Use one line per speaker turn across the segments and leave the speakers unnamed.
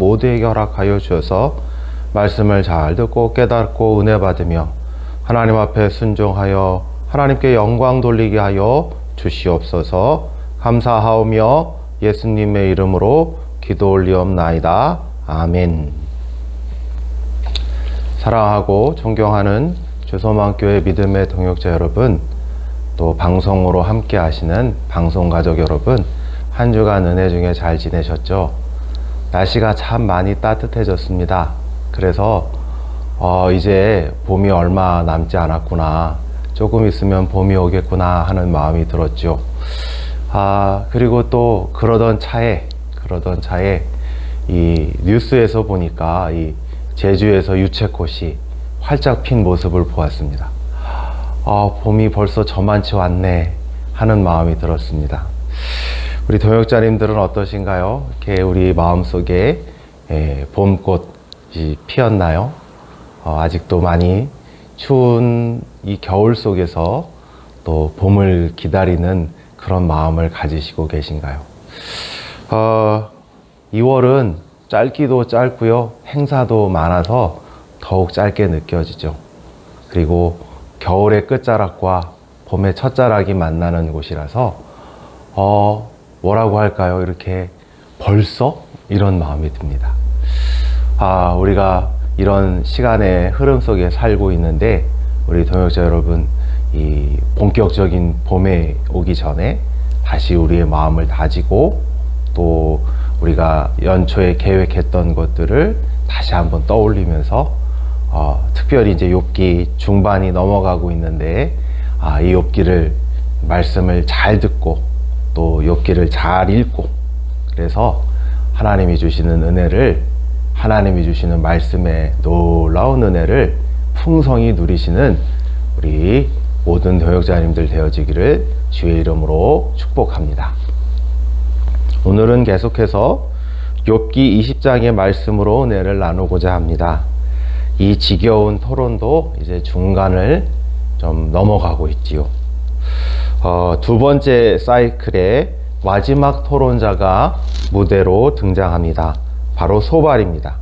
모두에게 허락하여 주셔서 말씀을 잘 듣고 깨닫고 은혜 받으며 하나님 앞에 순종하여 하나님께 영광 돌리게 하여 주시옵소서. 감사하오며 예수님의 이름으로 기도 올리옵나이다. 아멘. 사랑하고 존경하는 주소망교회 믿음의 동역자 여러분, 또 방송으로 함께 하시는 방송가족 여러분, 한 주간 은혜 중에 잘 지내셨죠? 날씨가 참 많이 따뜻해졌습니다. 그래서 이제 봄이 얼마 남지 않았구나, 조금 있으면 봄이 오겠구나 하는 마음이 들었죠. 그리고 또 그러던 차에 이 뉴스에서 보니까 이 제주에서 유채꽃이 활짝 핀 모습을 보았습니다. 봄이 벌써 저만치 왔네 하는 마음이 들었습니다. 우리 동역자님들은 어떠신가요? 이렇게 우리 마음속에 봄꽃이 피었나요? 아직도 많이 추운 이 겨울 속에서 또 봄을 기다리는 그런 마음을 가지시고 계신가요? 2월은 짧기도 짧고요, 행사도 많아서 더욱 짧게 느껴지죠. 그리고 겨울의 끝자락과 봄의 첫자락이 만나는 곳이라서 뭐라고 할까요? 이렇게 벌써? 이런 마음이 듭니다. 우리가 이런 시간의 흐름 속에 살고 있는데, 우리 동역자 여러분, 이 본격적인 봄에 오기 전에 다시 우리의 마음을 다지고, 또 우리가 연초에 계획했던 것들을 다시 한번 떠올리면서 특별히 이제 욥기 중반이 넘어가고 있는데, 이 욥기를 말씀을 잘 듣고 또 욥기를 잘 읽고, 그래서 하나님이 주시는 은혜를, 하나님이 주시는 말씀의 놀라운 은혜를 풍성히 누리시는 우리 모든 동역자님들 되어지기를 주의 이름으로 축복합니다. 오늘은 계속해서 욥기 20장의 말씀으로 은혜를 나누고자 합니다. 이 지겨운 토론도 이제 중간을 좀 넘어가고 있지요. 두 번째 사이클의 마지막 토론자가 무대로 등장합니다. 바로 소발입니다.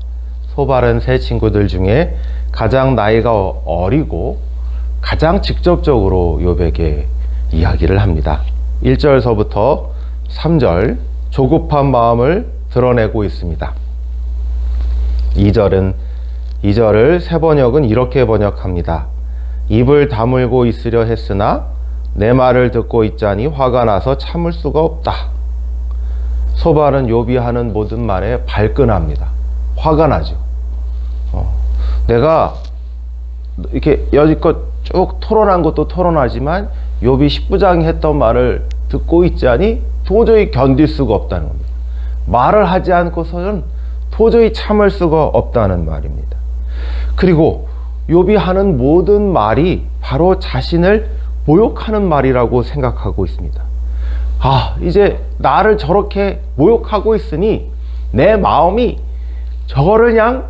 소발은 세 친구들 중에 가장 나이가 어리고 가장 직접적으로 욥에게 이야기를 합니다. 1절서부터 3절, 조급한 마음을 드러내고 있습니다. 2절을 새 번역은 이렇게 번역합니다. 입을 다물고 있으려 했으나 내 말을 듣고 있자니 화가 나서 참을 수가 없다. 소발은 욥이 하는 모든 말에 발끈합니다. 화가 나죠. 내가 이렇게 여지껏 쭉 토론한 것도 토론하지만 욥이 10부장이 했던 말을 듣고 있자니 도저히 견딜 수가 없다는 겁니다. 말을 하지 않고서는 도저히 참을 수가 없다는 말입니다. 그리고 욥이 하는 모든 말이 바로 자신을 모욕하는 말이라고 생각하고 있습니다. 이제 나를 저렇게 모욕하고 있으니 내 마음이 저거를 그냥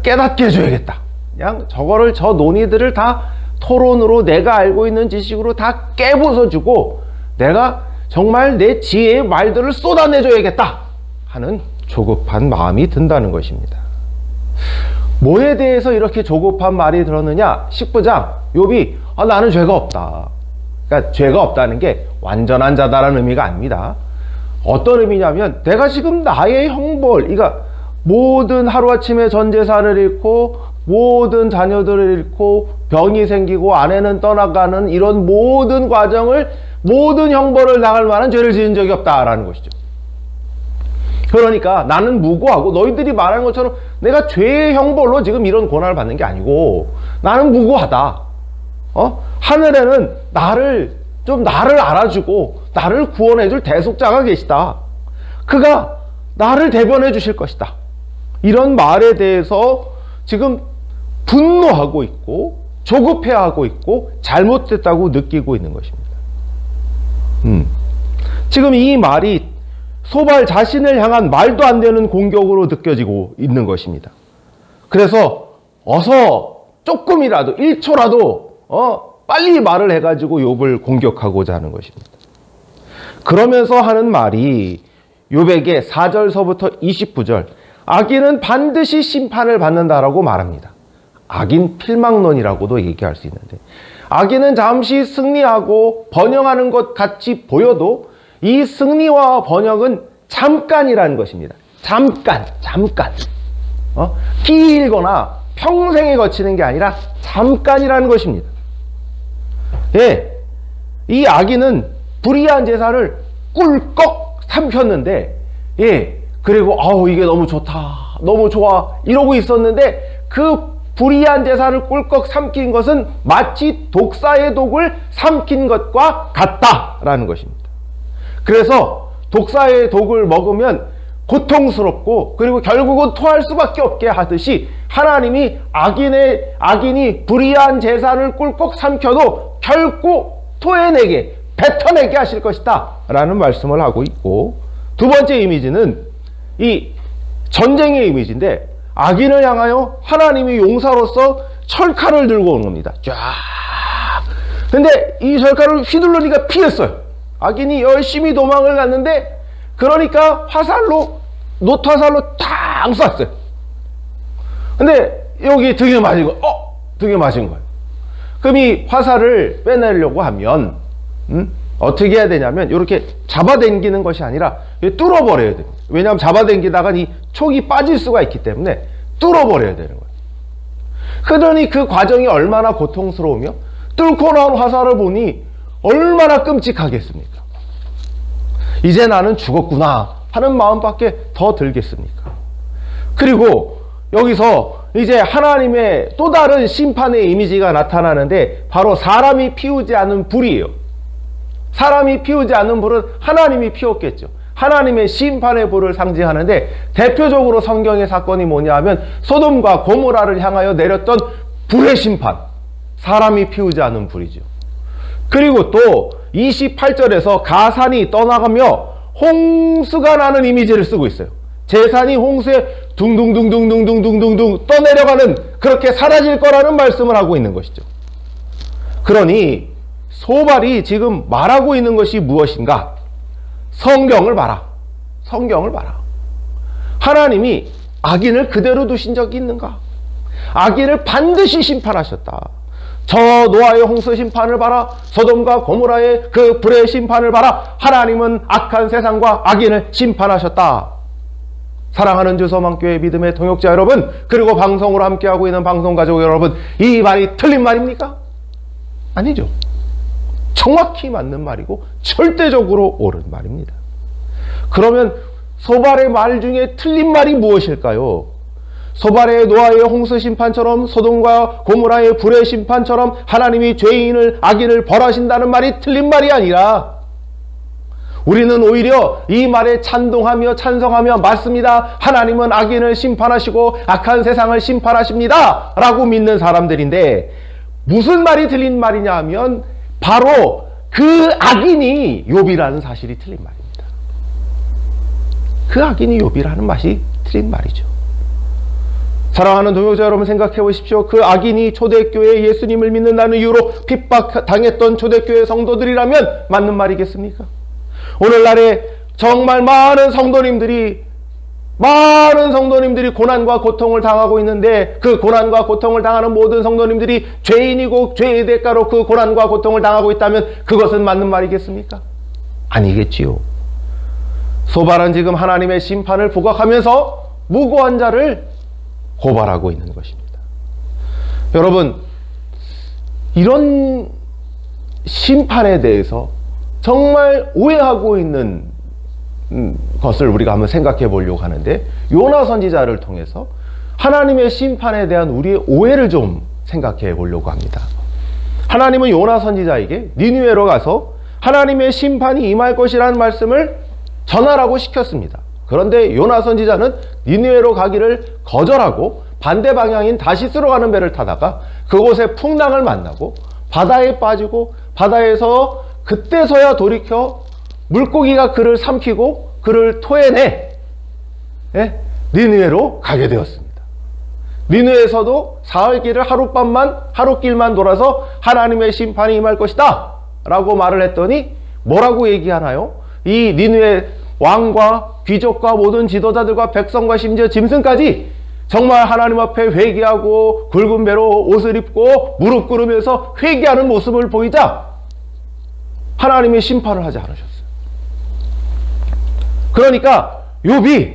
깨닫게 해줘야겠다. 그냥 저거를, 저 논의들을 다 토론으로 내가 알고 있는 지식으로 다 깨부숴주고 내가 정말 내 지혜의 말들을 쏟아내줘야겠다 하는 조급한 마음이 든다는 것입니다. 뭐에 대해서 이렇게 조급한 말이 들었느냐? 10부장, 욥이 나는 죄가 없다. 그러니까 죄가 없다는 게 완전한 자다라는 의미가 아닙니다. 어떤 의미냐면, 내가 지금 나의 형벌, 그러니까 모든 하루아침에 전 재산을 잃고 모든 자녀들을 잃고 병이 생기고 아내는 떠나가는 이런 모든 과정을, 모든 형벌을 당할 만한 죄를 지은 적이 없다라는 것이죠. 그러니까 나는 무고하고, 너희들이 말하는 것처럼 내가 죄의 형벌로 지금 이런 고난을 받는 게 아니고 나는 무고하다. 하늘에는 나를 알아주고 나를 구원해줄 대속자가 계시다. 그가 나를 대변해 주실 것이다. 이런 말에 대해서 지금 분노하고 있고 조급해하고 있고 잘못됐다고 느끼고 있는 것입니다. 지금 이 말이 소발 자신을 향한 말도 안 되는 공격으로 느껴지고 있는 것입니다. 그래서 어서 조금이라도 1초라도 빨리 말을 해가지고 욥을 공격하고자 하는 것입니다. 그러면서 하는 말이 욥에게 4절서부터 29절, 악인은 반드시 심판을 받는다라고 말합니다. 악인 필망론이라고도 얘기할 수 있는데, 악인은 잠시 승리하고 번영하는 것 같이 보여도 이 승리와 번영은 잠깐이라는 것입니다. 잠깐. 길거나 평생에 거치는 게 아니라 잠깐이라는 것입니다. 예, 이 악인은 불의한 제사를 꿀꺽 삼켰는데, 예, 그리고 이게 너무 좋다, 너무 좋아 이러고 있었는데, 그 불의한 제사를 꿀꺽 삼킨 것은 마치 독사의 독을 삼킨 것과 같다라는 것입니다. 그래서 독사의 독을 먹으면 고통스럽고 그리고 결국은 토할 수밖에 없게 하듯이, 하나님이 악인이 불의한 제사를 꿀꺽 삼켜도 결코 토해내게, 뱉어내게 하실 것이다 라는 말씀을 하고 있고, 두 번째 이미지는 이 전쟁의 이미지인데, 악인을 향하여 하나님이 용사로서 철칼을 들고 오는 겁니다. 쫙. 근데 이 철칼을 휘둘르니까 피했어요. 악인이 열심히 도망을 갔는데, 그러니까 노타살로 탁 쐈어요. 근데 여기 등에 맞은 거예요. 그럼 이 화살을 빼내려고 하면, 어떻게 해야 되냐면, 이렇게 잡아당기는 것이 아니라 뚫어버려야 됩니다. 왜냐하면 잡아당기다가 이 촉이 빠질 수가 있기 때문에 뚫어버려야 되는 거예요. 그러니 그 과정이 얼마나 고통스러우며, 뚫고 나온 화살을 보니 얼마나 끔찍하겠습니까? 이제 나는 죽었구나 하는 마음밖에 더 들겠습니까? 그리고 여기서 이제 하나님의 또 다른 심판의 이미지가 나타나는데, 바로 사람이 피우지 않은 불이에요. 사람이 피우지 않는 불은 하나님이 피웠겠죠. 하나님의 심판의 불을 상징하는데, 대표적으로 성경의 사건이 뭐냐 하면 소돔과 고모라를 향하여 내렸던 불의 심판, 사람이 피우지 않은 불이죠. 그리고 또 28절에서 가산이 떠나가며 홍수가 나는 이미지를 쓰고 있어요. 재산이 홍수에 둥둥둥둥둥둥둥둥 떠내려가는, 그렇게 사라질 거라는 말씀을 하고 있는 것이죠. 그러니 소발이 지금 말하고 있는 것이 무엇인가? 성경을 봐라. 하나님이 악인을 그대로 두신 적이 있는가? 악인을 반드시 심판하셨다. 저 노아의 홍수 심판을 봐라. 소돔과 고모라의 그 불의 심판을 봐라. 하나님은 악한 세상과 악인을 심판하셨다. 사랑하는 주서망교회 믿음의 동역자 여러분, 그리고 방송으로 함께하고 있는 방송가족 여러분, 이 말이 틀린 말입니까? 아니죠. 정확히 맞는 말이고 절대적으로 옳은 말입니다. 그러면 소발의 말 중에 틀린 말이 무엇일까요? 소발의 노아의 홍수 심판처럼, 소돔과 고모라의 불의 심판처럼 하나님이 악인을 벌하신다는 말이 틀린 말이 아니라, 우리는 오히려 이 말에 찬동하며 찬성하며, 맞습니다, 하나님은 악인을 심판하시고 악한 세상을 심판하십니다 라고 믿는 사람들인데, 무슨 말이 틀린 말이냐 하면 바로 그 악인이 욥이라는 사실이 틀린 말입니다. 그 악인이 욥이라는 맛이 틀린 말이죠. 사랑하는 동역자 여러분, 생각해 보십시오. 그 악인이 초대교회 예수님을 믿는다는 이유로 핍박당했던 초대교회 성도들이라면 맞는 말이겠습니까? 오늘날에 정말 많은 성도님들이 고난과 고통을 당하고 있는데, 그 고난과 고통을 당하는 모든 성도님들이 죄인이고 죄의 대가로 그 고난과 고통을 당하고 있다면 그것은 맞는 말이겠습니까? 아니겠지요. 소발은 지금 하나님의 심판을 부각하면서 무고한 자를 고발하고 있는 것입니다. 여러분, 이런 심판에 대해서 정말 오해하고 있는 것을 우리가 한번 생각해 보려고 하는데, 요나 선지자를 통해서 하나님의 심판에 대한 우리의 오해를 좀 생각해 보려고 합니다. 하나님은 요나 선지자에게 니느웨로 가서 하나님의 심판이 임할 것이라는 말씀을 전하라고 시켰습니다. 그런데 요나 선지자는 니느웨로 가기를 거절하고 반대 방향인 다시스로 가는 배를 타다가 그곳에 풍랑을 만나고 바다에 빠지고, 바다에서 그때서야 돌이켜 물고기가 그를 삼키고 그를 토해내 니느웨로 가게 되었습니다. 니느웨에서도 사흘길을 하룻길만 돌아서 하나님의 심판이 임할 것이다 라고 말을 했더니 뭐라고 얘기하나요? 이 니느웨 왕과 귀족과 모든 지도자들과 백성과 심지어 짐승까지 정말 하나님 앞에 회개하고 굵은 배로 옷을 입고 무릎 꿇으면서 회개하는 모습을 보이자 하나님이 심판을 하지 않으셨어요. 그러니까 욥이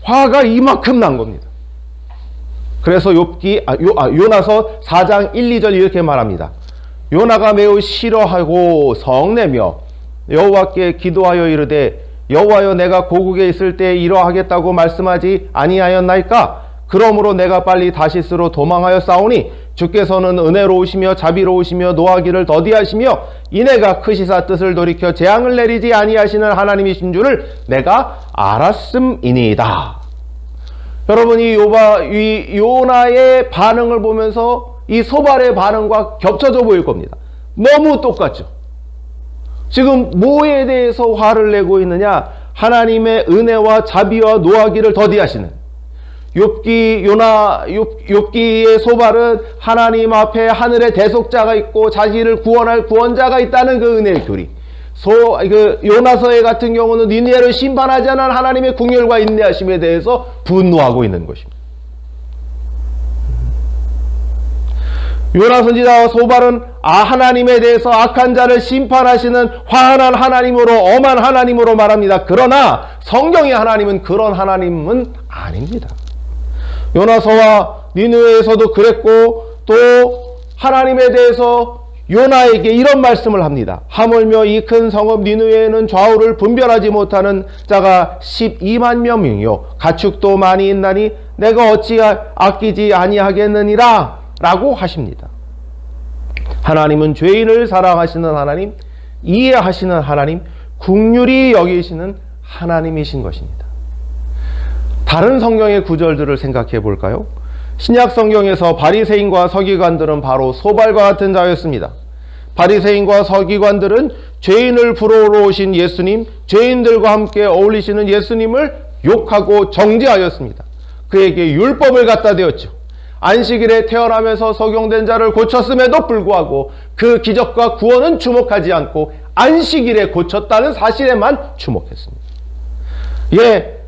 화가 이만큼 난 겁니다. 그래서 요나서 4장 1, 2절 이렇게 말합니다. 요나가 매우 싫어하고 성내며 여호와께 기도하여 이르되 여호와여 내가 고국에 있을 때 이러하겠다고 말씀하지 아니하였나이까? 그러므로 내가 빨리 다시스로 도망하여 싸우니 주께서는 은혜로우시며 자비로우시며 노하기를 더디하시며 이내가 크시사 뜻을 돌이켜 재앙을 내리지 아니하시는 하나님이신 줄을 내가 알았음이니이다. 여러분, 이 요나의 반응을 보면서 이 소발의 반응과 겹쳐져 보일 겁니다. 너무 똑같죠. 지금 뭐에 대해서 화를 내고 있느냐? 하나님의 은혜와 자비와 노하기를 더디하시는 욥기의 소발은 하나님 앞에 하늘의 대속자가 있고 자기를 구원할 구원자가 있다는 그 은혜의 교리. 요나서의 같은 경우는 니느웨를 심판하지 않은 하나님의 궁율과 인내하심에 대해서 분노하고 있는 것입니다. 요나 선지자와 소발은 하나님에 대해서 악한 자를 심판하시는 화한한 하나님으로, 엄한 하나님으로 말합니다. 그러나 성경의 하나님은 그런 하나님은 아닙니다. 요나서와 니느웨에서도 그랬고, 또 하나님에 대해서 요나에게 이런 말씀을 합니다. 하물며 이 큰 성읍 니느웨에는 좌우를 분별하지 못하는 자가 12만 명이요 가축도 많이 있나니 내가 어찌 아끼지 아니하겠느니라 라고 하십니다. 하나님은 죄인을 사랑하시는 하나님, 이해하시는 하나님, 긍휼히 여기시는 하나님이신 것입니다. 다른 성경의 구절들을 생각해 볼까요? 신약 성경에서 바리새인과 서기관들은 바로 소발과 같은 자였습니다. 바리새인과 서기관들은 죄인을 부르러 오신 예수님, 죄인들과 함께 어울리시는 예수님을 욕하고 정죄하였습니다. 그에게 율법을 갖다 대었죠. 안식일에 태어나면서 석용된 자를 고쳤음에도 불구하고 그 기적과 구원은 주목하지 않고 안식일에 고쳤다는 사실에만 주목했습니다.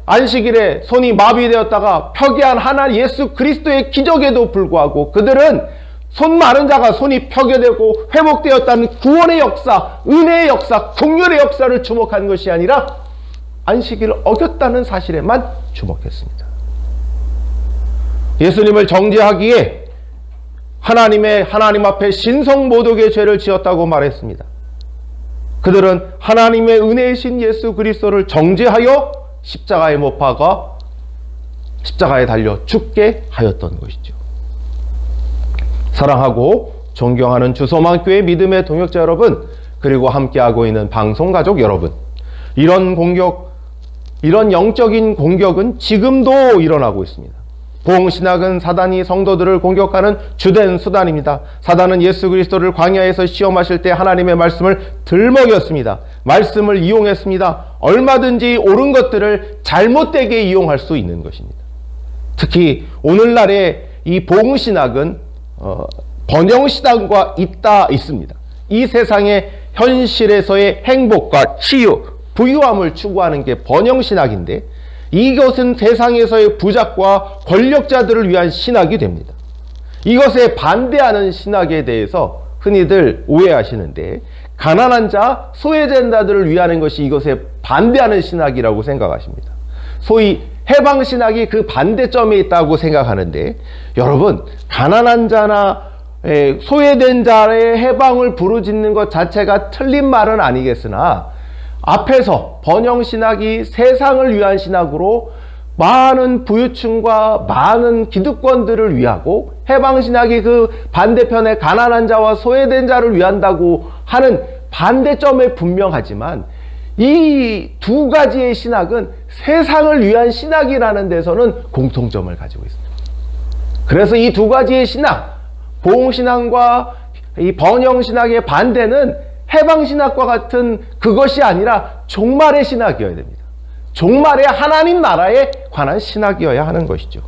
안식일에 손이 마비되었다가 펴게한 하나님 예수 그리스도의 기적에도 불구하고 그들은 손 마른 자가 손이 펴게 되고 회복되었다는 구원의 역사, 은혜의 역사, 긍휼의 역사를 주목한 것이 아니라 안식일을 어겼다는 사실에만 주목했습니다. 예수님을 정죄하기에 하나님 앞에 신성모독의 죄를 지었다고 말했습니다. 그들은 하나님의 은혜이신 예수 그리스도를 정죄하여 십자가에 못 박아 십자가에 달려 죽게 하였던 것이죠. 사랑하고 존경하는 주소만교회 믿음의 동역자 여러분, 그리고 함께하고 있는 방송가족 여러분, 이런 영적인 공격은 지금도 일어나고 있습니다. 보응신학은 사단이 성도들을 공격하는 주된 수단입니다. 사단은 예수 그리스도를 광야에서 시험하실 때 하나님의 말씀을 들먹였습니다. 말씀을 이용했습니다. 얼마든지 옳은 것들을 잘못되게 이용할 수 있는 것입니다. 특히 오늘날의 이 보응신학은 번영신학과 있습니다. 이 세상의 현실에서의 행복과 치유, 부유함을 추구하는 게 번영신학인데, 이것은 세상에서의 부작과 권력자들을 위한 신학이 됩니다. 이것에 반대하는 신학에 대해서 흔히들 오해하시는데, 가난한 자, 소외된 자들을 위하는 것이 이것에 반대하는 신학이라고 생각하십니다. 소위 해방신학이 그 반대점에 있다고 생각하는데, 여러분, 가난한 자나 소외된 자의 해방을 부르짖는 것 자체가 틀린 말은 아니겠으나, 앞에서 번영신학이 세상을 위한 신학으로 많은 부유층과 많은 기득권들을 위하고, 해방신학이 그 반대편에 가난한 자와 소외된 자를 위한다고 하는 반대점에 분명하지만, 이 두 가지의 신학은 세상을 위한 신학이라는 데서는 공통점을 가지고 있습니다. 그래서 이 두 가지의 신학, 보응신학과 이 번영신학의 반대는 해방신학과 같은 그것이 아니라 종말의 신학이어야 됩니다. 종말의 하나님 나라에 관한 신학이어야 하는 것이죠.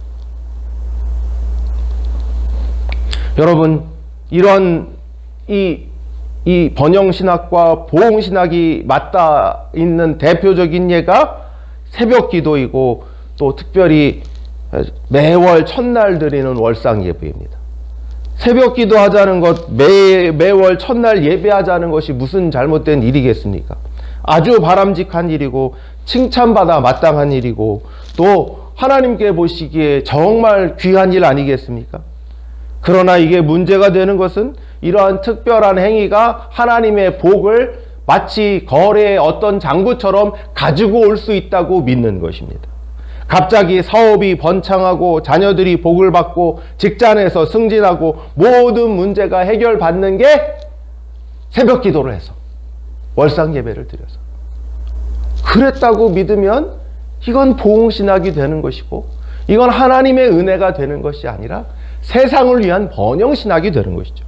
여러분, 이런 이 이 번영신학과 보응신학이 맞닿아 있는 대표적인 예가 새벽기도이고 또 특별히 매월 첫날 드리는 월상예배입니다. 새벽기도 하자는 것, 매월 첫날 예배하자는 것이 무슨 잘못된 일이겠습니까? 아주 바람직한 일이고 칭찬받아 마땅한 일이고 또 하나님께 보시기에 정말 귀한 일 아니겠습니까? 그러나 이게 문제가 되는 것은 이러한 특별한 행위가 하나님의 복을 마치 거래의 어떤 장부처럼 가지고 올 수 있다고 믿는 것입니다. 갑자기 사업이 번창하고 자녀들이 복을 받고 직장에서 승진하고 모든 문제가 해결받는 게 새벽 기도를 해서 월상 예배를 드려서 그랬다고 믿으면 이건 보응신학이 되는 것이고 이건 하나님의 은혜가 되는 것이 아니라 세상을 위한 번영신학이 되는 것이죠.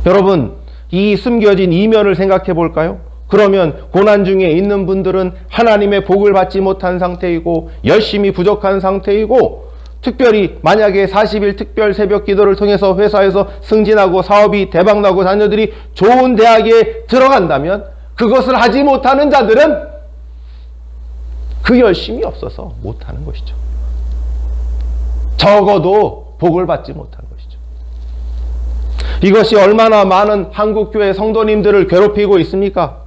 여러분, 이 숨겨진 이면을 생각해 볼까요? 그러면 고난 중에 있는 분들은 하나님의 복을 받지 못한 상태이고 열심히 부족한 상태이고 특별히 만약에 40일 특별 새벽 기도를 통해서 회사에서 승진하고 사업이 대박나고 자녀들이 좋은 대학에 들어간다면 그것을 하지 못하는 자들은 그 열심이 없어서 못하는 것이죠. 적어도 복을 받지 못하는 것이죠. 이것이 얼마나 많은 한국교회 성도님들을 괴롭히고 있습니까?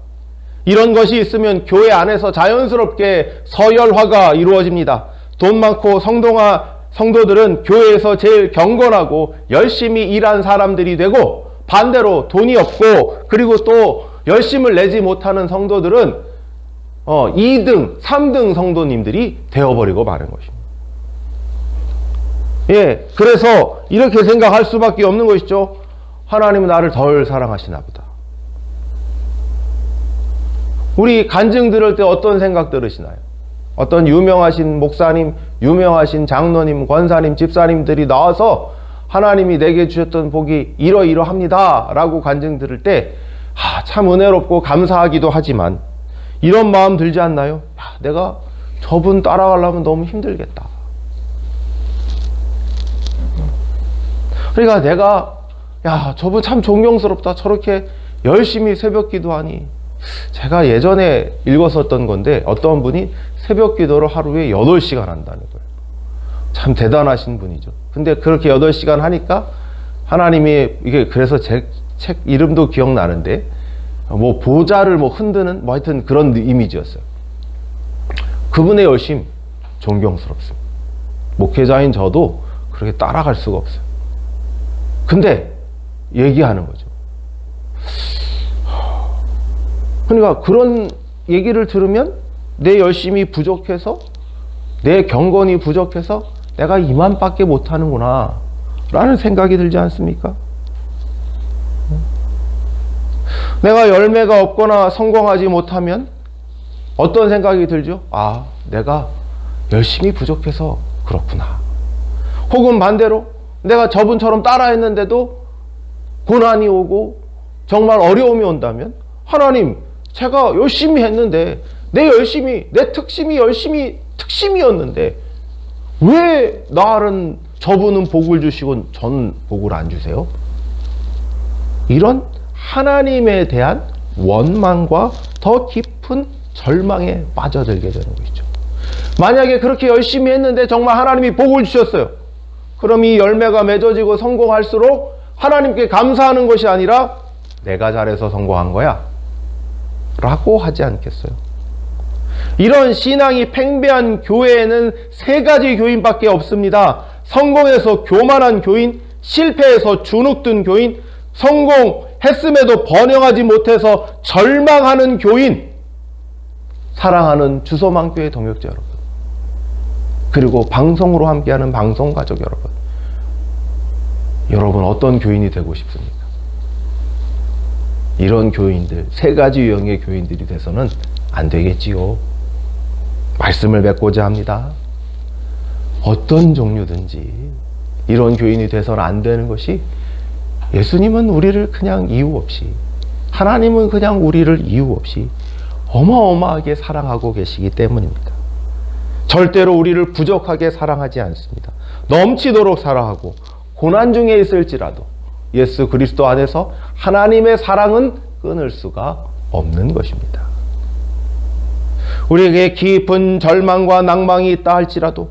이런 것이 있으면 교회 안에서 자연스럽게 서열화가 이루어집니다. 돈 많고 성도들은 교회에서 제일 경건하고 열심히 일한 사람들이 되고 반대로 돈이 없고 그리고 또 열심을 내지 못하는 성도들은 2등, 3등 성도님들이 되어버리고 마는 것입니다. 예, 그래서 이렇게 생각할 수밖에 없는 것이죠. 하나님은 나를 덜 사랑하시나 보다. 우리 간증 들을 때 어떤 생각 들으시나요? 어떤 유명하신 목사님, 유명하신 장로님, 권사님, 집사님들이 나와서 하나님이 내게 주셨던 복이 이러이러합니다 라고 간증 들을 때 참 은혜롭고 감사하기도 하지만 이런 마음 들지 않나요? 내가 저분 따라가려면 너무 힘들겠다. 그러니까 내가 저분 참 존경스럽다. 저렇게 열심히 새벽 기도하니. 제가 예전에 읽었었던 건데 어떤 분이 새벽 기도를 하루에 8시간 한다는 거예요. 참 대단하신 분이죠. 근데 그렇게 8시간 하니까 하나님이 이게 그래서 제 책 이름도 기억나는데 뭐 보좌를 흔드는 하여튼 그런 이미지였어요. 그분의 열심 존경스럽습니다. 목회자인 저도 그렇게 따라갈 수가 없어요. 근데 얘기하는 거죠. 그러니까 그런 얘기를 들으면 내 열심이 부족해서 내 경건이 부족해서 내가 이만밖에 못하는구나 라는 생각이 들지 않습니까? 내가 열매가 없거나 성공하지 못하면 어떤 생각이 들죠? 내가 열심히 부족해서 그렇구나. 혹은 반대로 내가 저분처럼 따라했는데도 고난이 오고 정말 어려움이 온다면 하나님, 제가 열심히 했는데 내 특심이 특심이었는데 왜 저분은 복을 주시고 전 복을 안 주세요? 이런 하나님에 대한 원망과 더 깊은 절망에 빠져들게 되는 것이죠. 만약에 그렇게 열심히 했는데 정말 하나님이 복을 주셨어요. 그럼 이 열매가 맺어지고 성공할수록 하나님께 감사하는 것이 아니라 내가 잘해서 성공한 거야 라고 하지 않겠어요? 이런 신앙이 팽배한 교회에는 3가지 교인밖에 없습니다. 성공해서 교만한 교인, 실패해서 주눅든 교인, 성공했음에도 번영하지 못해서 절망하는 교인. 사랑하는 주소망교회 동역자 여러분, 그리고 방송으로 함께하는 방송가족 여러분 어떤 교인이 되고 싶습니까? 이런 교인들, 3가지 유형의 교인들이 돼서는 안 되겠지요. 말씀을 맺고자 합니다. 어떤 종류든지 이런 교인이 돼서는 안 되는 것이, 예수님은 우리를 그냥 이유 없이, 하나님은 그냥 우리를 이유 없이 어마어마하게 사랑하고 계시기 때문입니다. 절대로 우리를 부족하게 사랑하지 않습니다. 넘치도록 사랑하고 고난 중에 있을지라도 예수 그리스도 안에서 하나님의 사랑은 끊을 수가 없는 것입니다. 우리에게 깊은 절망과 낭망이 있다 할지라도,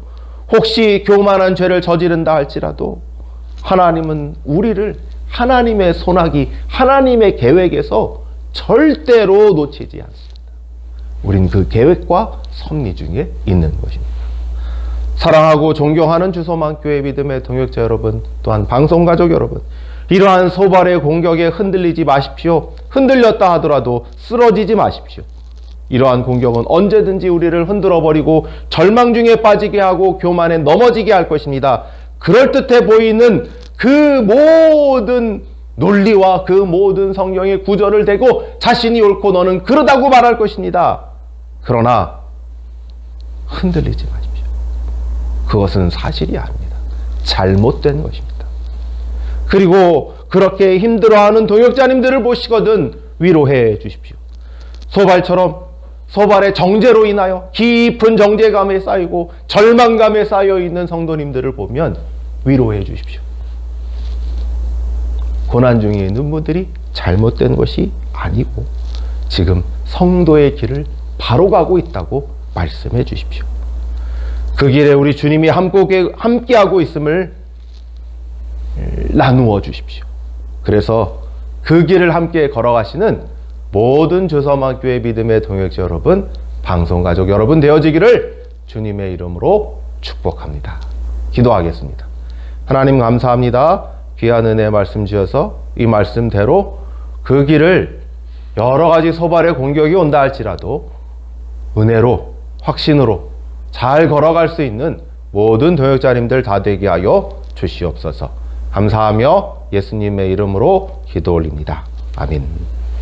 혹시 교만한 죄를 저지른다 할지라도 하나님은 우리를 하나님의 손아귀, 하나님의 계획에서 절대로 놓치지 않습니다. 우린 그 계획과 섭리 중에 있는 것입니다. 사랑하고 존경하는 주소만교회 믿음의 동역자 여러분, 또한 방송가족 여러분, 이러한 소발의 공격에 흔들리지 마십시오. 흔들렸다 하더라도 쓰러지지 마십시오. 이러한 공격은 언제든지 우리를 흔들어버리고 절망 중에 빠지게 하고 교만에 넘어지게 할 것입니다. 그럴듯해 보이는 그 모든 논리와 그 모든 성경의 구절을 대고 자신이 옳고 너는 그러다고 말할 것입니다. 그러나 흔들리지 마십시오. 그것은 사실이 아닙니다. 잘못된 것입니다. 그리고 그렇게 힘들어하는 동역자님들을 보시거든 위로해 주십시오. 소발처럼 소발의 정죄로 인하여 깊은 정죄감에 쌓이고 절망감에 쌓여 있는 성도님들을 보면 위로해 주십시오. 고난 중에 있는 분들이 잘못된 것이 아니고 지금 성도의 길을 바로 가고 있다고 말씀해 주십시오. 그 길에 우리 주님이 함께하고 있음을 나누어 주십시오. 그래서 그 길을 함께 걸어가시는 모든 주서만교회 믿음의 동역자 여러분, 방송가족 여러분 되어지기를 주님의 이름으로 축복합니다. 기도하겠습니다. 하나님 감사합니다. 귀한 은혜 말씀 주셔서 이 말씀대로 그 길을 여러 가지 소발의 공격이 온다 할지라도 은혜로, 확신으로 잘 걸어갈 수 있는 모든 동역자님들 다 되게 하여 주시옵소서. 감사하며 예수님의 이름으로 기도 올립니다. 아멘.